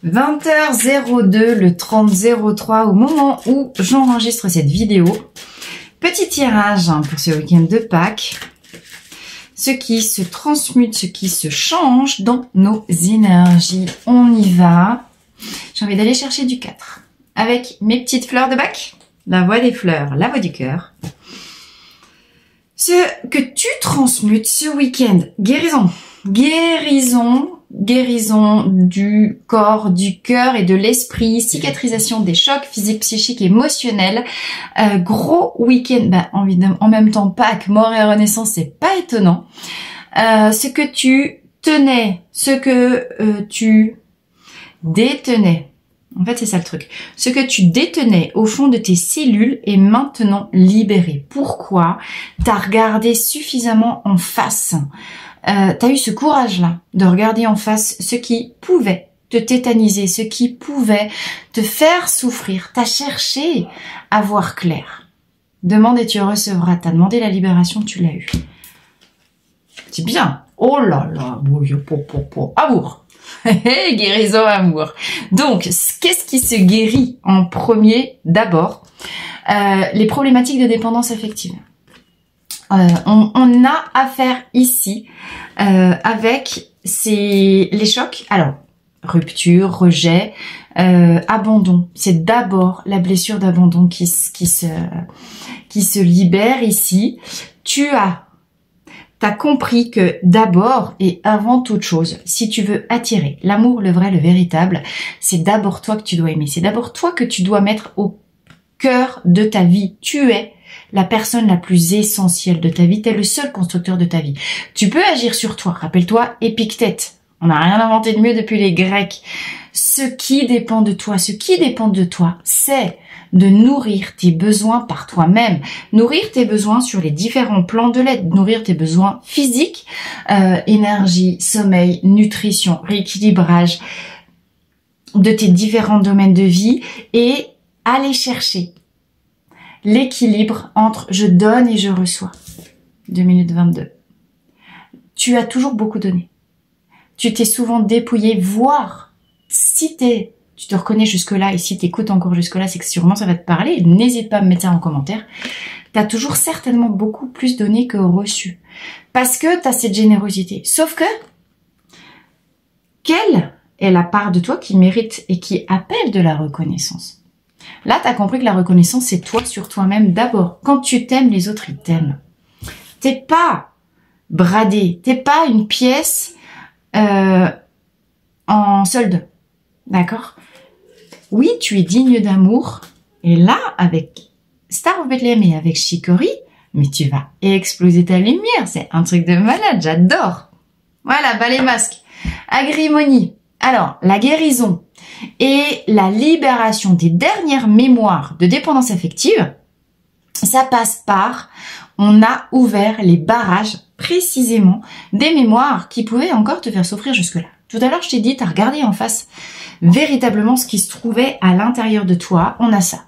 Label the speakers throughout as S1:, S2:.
S1: 20h02, le 30-03, au moment où j'enregistre cette vidéo. Petit tirage pour ce week-end de Pâques. Ce qui se transmute, ce qui se change dans nos énergies. On y va. J'ai envie d'aller chercher du 4. Avec mes petites fleurs de bac. La voix des fleurs, la voix du cœur. Ce que tu transmutes ce week-end. Guérison. Guérison. Guérison du corps, du cœur et de l'esprit, cicatrisation des chocs physiques, psychiques, émotionnels. Gros week-end, en même temps Pâques, mort et renaissance, c'est pas étonnant. Ce que tu tenais, ce que tu détenais, en fait c'est ça le truc, ce que tu détenais au fond de tes cellules est maintenant libéré. Pourquoi? T'as regardé suffisamment en face. T'as eu ce courage-là de regarder en face ce qui pouvait te tétaniser, ce qui pouvait te faire souffrir. T'as cherché à voir clair. Demande et tu recevras. T'as demandé la libération, tu l'as eu. C'est bien. Oh là là, amour. Guérison, amour. Donc, qu'est-ce qui se guérit en premier? D'abord, les problématiques de dépendance affective. On a affaire ici avec les chocs. Alors, rupture, rejet, abandon. C'est d'abord la blessure d'abandon qui se libère ici. T'as compris que d'abord et avant toute chose, si tu veux attirer l'amour, le vrai, le véritable, c'est d'abord toi que tu dois aimer. C'est d'abord toi que tu dois mettre au cœur de ta vie. Tu es la personne la plus essentielle de ta vie. Tu es le seul constructeur de ta vie. Tu peux agir sur toi. Rappelle-toi Épictète. On n'a rien inventé de mieux depuis les Grecs. Ce qui dépend de toi, c'est de nourrir tes besoins par toi-même. Nourrir tes besoins sur les différents plans de l'être. Nourrir tes besoins physiques, énergie, sommeil, nutrition, rééquilibrage de tes différents domaines de vie et aller chercher l'équilibre entre je donne et je reçois. 2 minutes 22. Tu as toujours beaucoup donné. Tu t'es souvent dépouillé, voire si tu te reconnais jusque-là et si tu écoutes encore jusque-là, c'est que sûrement ça va te parler. N'hésite pas à me mettre ça en commentaire. Tu as toujours certainement beaucoup plus donné que reçu. Parce que tu as cette générosité. Sauf que, quelle est la part de toi qui mérite et qui appelle de la reconnaissance? Là, tu as compris que la reconnaissance, c'est toi sur toi-même d'abord. Quand tu t'aimes, les autres, ils t'aiment. T'es pas bradé. T'es pas une pièce en solde. D'accord? Oui, tu es digne d'amour. Et là, avec Star of Bethlehem et avec Chicory, mais tu vas exploser ta lumière. C'est un truc de malade, j'adore. Voilà, balai masque. Agrimonie. Alors, la guérison et la libération des dernières mémoires de dépendance affective, ça passe par, on a ouvert les barrages précisément des mémoires qui pouvaient encore te faire souffrir jusque-là. Tout à l'heure, je t'ai dit, tu as regardé en face véritablement ce qui se trouvait à l'intérieur de toi. On a ça.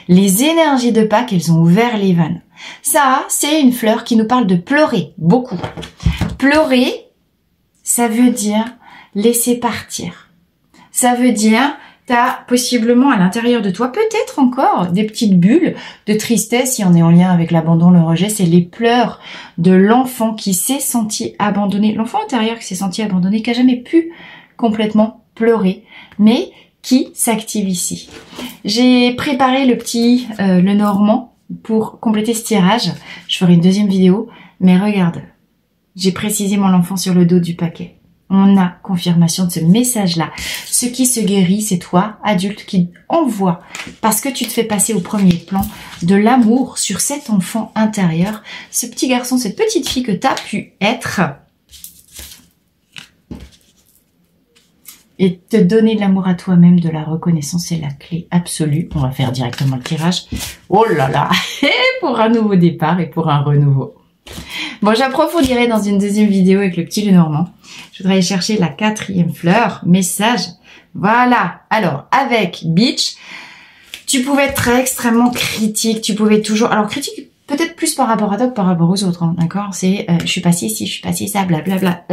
S1: Les énergies de Pâques, elles ont ouvert les vannes. Ça, c'est une fleur qui nous parle de pleurer, beaucoup. Pleurer, ça veut dire laisser partir. Ça veut dire, t'as possiblement à l'intérieur de toi, peut-être encore, des petites bulles de tristesse, si on est en lien avec l'abandon, le rejet, c'est les pleurs de l'enfant qui s'est senti abandonné. L'enfant intérieur qui s'est senti abandonné, qui a jamais pu complètement pleurer, mais qui s'active ici. J'ai préparé le normand pour compléter ce tirage. Je ferai une deuxième vidéo, mais regarde, j'ai précisément l'enfant sur le dos du paquet. On a confirmation de ce message-là. Ce qui se guérit, c'est toi, adulte, qui envoie, parce que tu te fais passer au premier plan, de l'amour sur cet enfant intérieur, ce petit garçon, cette petite fille que tu as pu être, et te donner de l'amour à toi-même, de la reconnaissance, c'est la clé absolue. On va faire directement le tirage. Oh là là, et pour un nouveau départ et pour un renouveau. Bon, j'approfondirai dans une deuxième vidéo avec le petit Lenormand. Je voudrais aller chercher la 4e fleur. Message. Voilà. Alors, avec Beach, tu pouvais être extrêmement critique. Tu pouvais toujours... Alors, critique peut-être plus par rapport à toi que par rapport aux autres. Hein, d'accord? C'est je suis pas ci, je suis pas ci, ça, blablabla.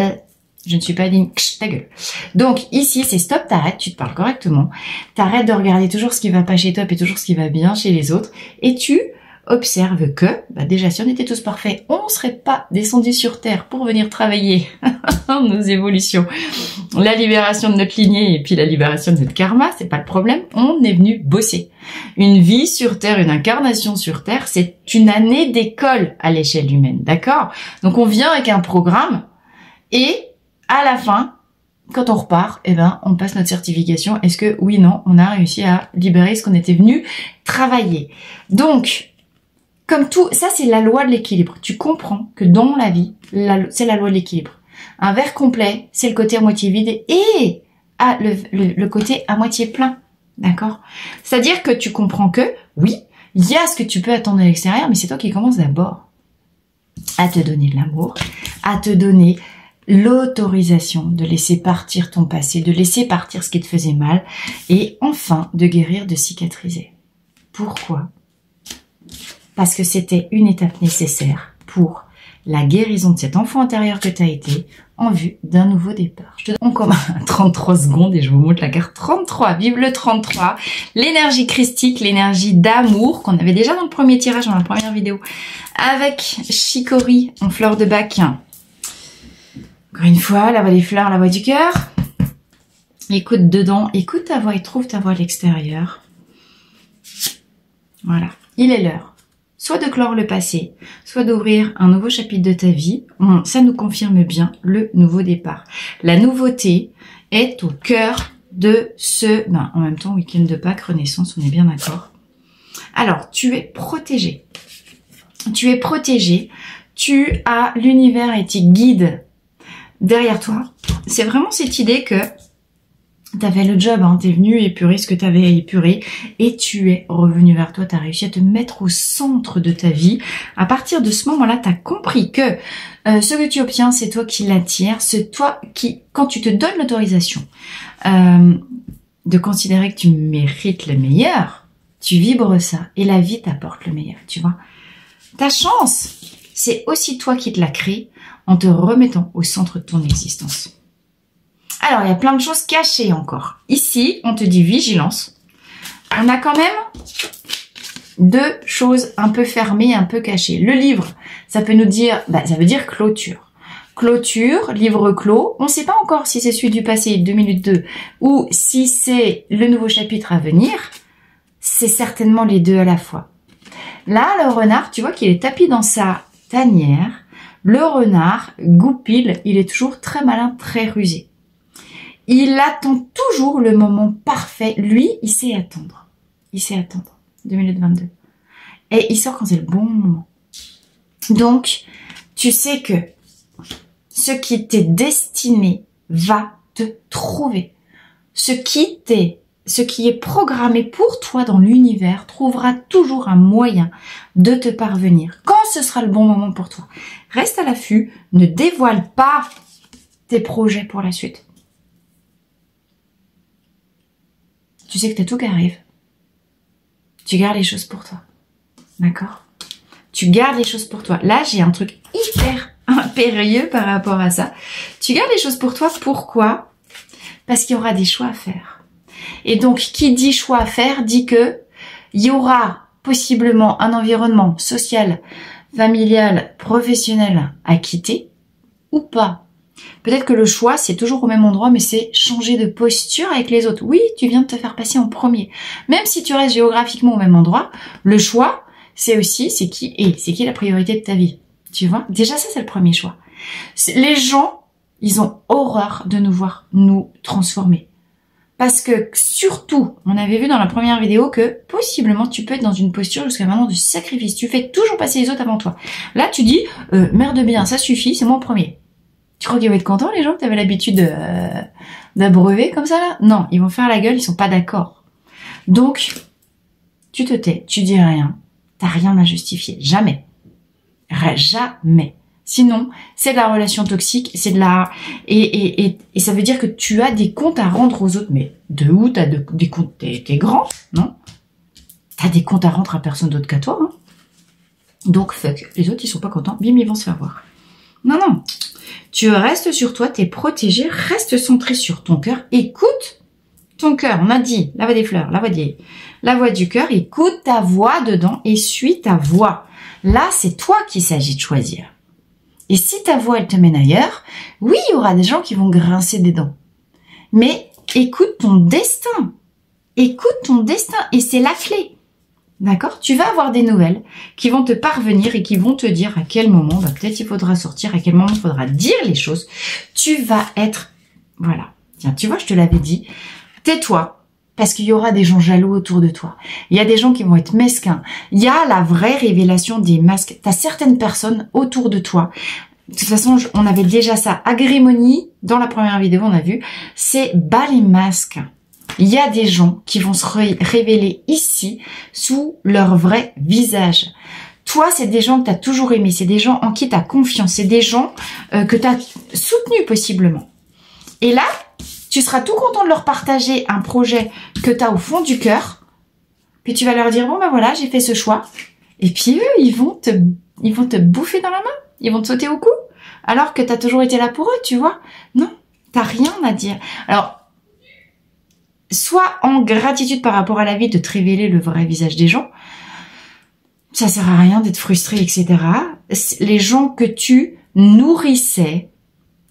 S1: Je ne suis pas digne. Ta gueule. Donc, ici, c'est stop, t'arrêtes, tu te parles correctement. T'arrêtes de regarder toujours ce qui va pas chez toi et toujours ce qui va bien chez les autres. Et tu observes que, déjà, si on était tous parfaits, on ne serait pas descendu sur Terre pour venir travailler nos évolutions. La libération de notre lignée et puis la libération de notre karma, c'est pas le problème. On est venu bosser. Une vie sur Terre, une incarnation sur Terre, c'est une année d'école à l'échelle humaine, d'accord? Donc, on vient avec un programme et à la fin, quand on repart, on passe notre certification. Est-ce que, oui, non, on a réussi à libérer ce qu'on était venu travailler. Donc, comme tout, ça c'est la loi de l'équilibre. Tu comprends que dans la vie, c'est la loi de l'équilibre. Un verre complet, c'est le côté à moitié vide et le côté à moitié plein. D'accord? C'est-à-dire que tu comprends que, oui, il y a ce que tu peux attendre à l'extérieur, mais c'est toi qui commences d'abord à te donner de l'amour, à te donner l'autorisation de laisser partir ton passé, de laisser partir ce qui te faisait mal et enfin de guérir, de cicatriser. Pourquoi? Parce que c'était une étape nécessaire pour la guérison de cet enfant intérieur que tu as été en vue d'un nouveau départ. Je te donne comme 33 secondes et je vous montre la carte 33. Vive le 33, l'énergie christique, l'énergie d'amour qu'on avait déjà dans le premier tirage, dans la première vidéo, avec Chicory en fleur de bac. Encore une fois, la voix des fleurs, la voix du cœur. Écoute dedans, écoute ta voix et trouve ta voix à l'extérieur. Voilà, il est l'heure. Soit de clore le passé, soit d'ouvrir un nouveau chapitre de ta vie. Ça nous confirme bien le nouveau départ. La nouveauté est au cœur de ce... en même temps, week-end de Pâques, Renaissance, on est bien d'accord. Alors, tu es protégé. Tu es protégé. Tu as l'univers et tes guides derrière toi. C'est vraiment cette idée que t'avais le job, t'es venu épurer ce que t'avais à épurer et tu es revenu vers toi, t'as réussi à te mettre au centre de ta vie. À partir de ce moment-là, t'as compris que ce que tu obtiens, c'est toi qui l'attires, c'est toi qui, quand tu te donnes l'autorisation de considérer que tu mérites le meilleur, tu vibres ça et la vie t'apporte le meilleur, tu vois. Ta chance, c'est aussi toi qui te la crée en te remettant au centre de ton existence. Alors, il y a plein de choses cachées encore. Ici, on te dit vigilance. On a quand même deux choses un peu fermées, un peu cachées. Le livre, ça peut nous dire, ça veut dire clôture. Clôture, livre clos. On ne sait pas encore si c'est celui du passé, 2 minutes 2, ou si c'est le nouveau chapitre à venir. C'est certainement les deux à la fois. Là, le renard, tu vois qu'il est tapis dans sa tanière. Le renard goupille, il est toujours très malin, très rusé. Il attend toujours le moment parfait. Lui, il sait attendre. Il sait attendre. 2 minutes 22. Et il sort quand c'est le bon moment. Donc, tu sais que ce qui t'est destiné va te trouver. Ce qui est programmé pour toi dans l'univers trouvera toujours un moyen de te parvenir. Quand ce sera le bon moment pour toi. Reste à l'affût. Ne dévoile pas tes projets pour la suite. Tu sais que t'as tout qui arrive. Tu gardes les choses pour toi. D'accord? Tu gardes les choses pour toi. Là, j'ai un truc hyper impérieux par rapport à ça. Tu gardes les choses pour toi. Pourquoi? Parce qu'il y aura des choix à faire. Et donc, qui dit choix à faire, dit que il y aura possiblement un environnement social, familial, professionnel à quitter ou pas. Peut-être que le choix, c'est toujours au même endroit, mais c'est changer de posture avec les autres. Oui, tu viens de te faire passer en premier. Même si tu restes géographiquement au même endroit, le choix, c'est aussi, c'est qui la priorité de ta vie. Tu vois? Déjà, ça, c'est le premier choix. Les gens, ils ont horreur de nous voir nous transformer. Parce que, surtout, on avait vu dans la première vidéo que, possiblement, tu peux être dans une posture jusqu'à maintenant de sacrifice. Tu fais toujours passer les autres avant toi. Là, tu dis, merde bien, ça suffit, c'est moi en premier. Tu crois qu'ils vont être contents, les gens, que tu avais l'habitude d'abreuver comme ça, là? Non, ils vont faire la gueule, ils sont pas d'accord. Donc, tu te tais, tu dis rien, t'as rien à justifier. Jamais. Jamais. Sinon, c'est de la relation toxique, c'est de la... Et ça veut dire que tu as des comptes à rendre aux autres. Mais de où t'as des comptes? T'es grand, non? T'as des comptes à rendre à personne d'autre qu'à toi, hein? Donc, fuck. Les autres, ils sont pas contents. Bim, ils vont se faire voir.
S2: Non, non. Tu restes sur toi, t'es protégé, reste centré sur ton cœur. Écoute ton cœur. On a dit la voix des fleurs, la voix du cœur. Écoute ta voix dedans et suis ta voix. Là, c'est toi qu'il s'agit de choisir. Et si ta voix, elle te mène ailleurs, oui, il y aura des gens qui vont grincer des dents. Mais écoute ton destin. Écoute ton destin et c'est la clé. D'accord? Tu vas avoir des nouvelles qui vont te parvenir et qui vont te dire à quel moment, peut-être il faudra sortir, à quel moment il faudra dire les choses. Tu vas être, voilà. Tiens, tu vois, je te l'avais dit. Tais-toi. Parce qu'il y aura des gens jaloux autour de toi. Il y a des gens qui vont être mesquins. Il y a la vraie révélation des masques. Tu as certaines personnes autour de toi. De toute façon, on avait déjà ça. Agrémonie, dans la première vidéo, on a vu, c'est bas les masques. Il y a des gens qui vont se révéler ici sous leur vrai visage. Toi, c'est des gens que tu as toujours aimés. C'est des gens en qui tu as confiance. C'est des gens que tu as soutenus possiblement. Et là, tu seras tout content de leur partager un projet que tu as au fond du cœur. Puis tu vas leur dire, bon ben voilà, j'ai fait ce choix. Et puis eux, ils vont te bouffer dans la main. Ils vont te sauter au cou. Alors que tu as toujours été là pour eux, tu vois. Non, t'as rien à dire. Alors, sois en gratitude par rapport à la vie de te révéler le vrai visage des gens. Ça sert à rien d'être frustré, etc. Les gens que tu nourrissais,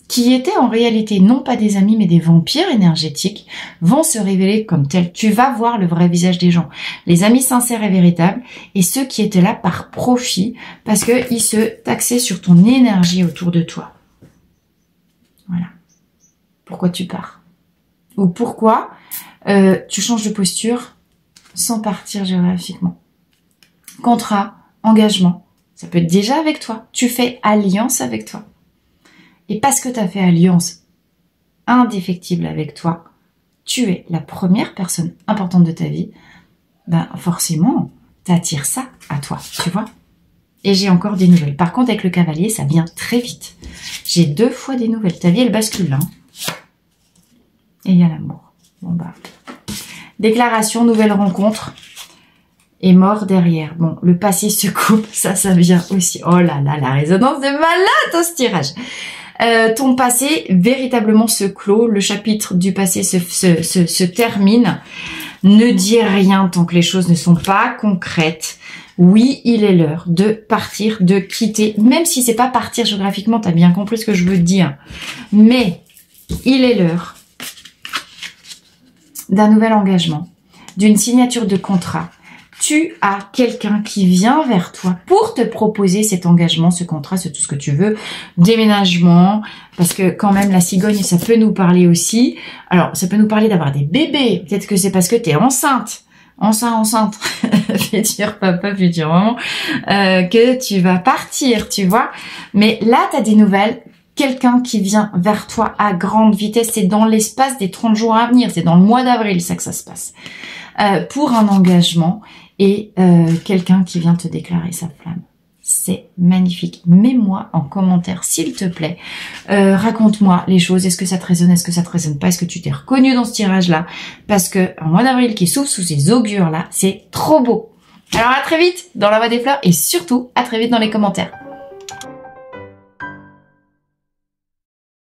S2: qui étaient en réalité non pas des amis mais des vampires énergétiques, vont se révéler comme tels. Tu vas voir le vrai visage des gens. Les amis sincères et véritables et ceux qui étaient là par profit parce qu'ils se taxaient sur ton énergie autour de toi. Voilà. Pourquoi tu pars? Ou pourquoi tu changes de posture sans partir géographiquement? Contrat, engagement, ça peut être déjà avec toi. Tu fais alliance avec toi. Et parce que tu as fait alliance indéfectible avec toi, tu es la première personne importante de ta vie, ben forcément, t'attires ça à toi, tu vois. Et j'ai encore des nouvelles. Par contre, avec le cavalier, ça vient très vite. J'ai 2 fois des nouvelles. Ta vie, elle bascule là. Et il y a l'amour. Bon bah. Déclaration, nouvelle rencontre. Et mort derrière. Bon, le passé se coupe. Ça vient aussi. Oh là là, la résonance de malade dans ce tirage. Ton passé véritablement se clôt, le chapitre du passé se termine. Ne dis rien tant que les choses ne sont pas concrètes. Oui, il est l'heure de partir, de quitter, même si c'est pas partir géographiquement, t'as bien compris ce que je veux dire. Mais il est l'heure d'un nouvel engagement, d'une signature de contrat. Tu as quelqu'un qui vient vers toi pour te proposer cet engagement, ce contrat, tout ce que tu veux, déménagement, parce que quand même la cigogne, ça peut nous parler aussi. Alors, ça peut nous parler d'avoir des bébés. Peut-être que c'est parce que tu es enceinte, futur papa, futur maman, que tu vas partir, tu vois. Mais là, tu as des nouvelles. Quelqu'un qui vient vers toi à grande vitesse, c'est dans l'espace des 30 jours à venir, c'est dans le mois d'avril, ça que ça se passe. Pour un engagement et quelqu'un qui vient te déclarer sa flamme. C'est magnifique. Mets-moi en commentaire, s'il te plaît. Raconte-moi les choses. Est-ce que ça te résonne? Est-ce que ça te résonne pas? Est-ce que tu t'es reconnu dans ce tirage-là? Parce que un mois d'avril qui s'ouvre sous ces augures-là, c'est trop beau. Alors à très vite dans la voie des fleurs et surtout à très vite dans les commentaires.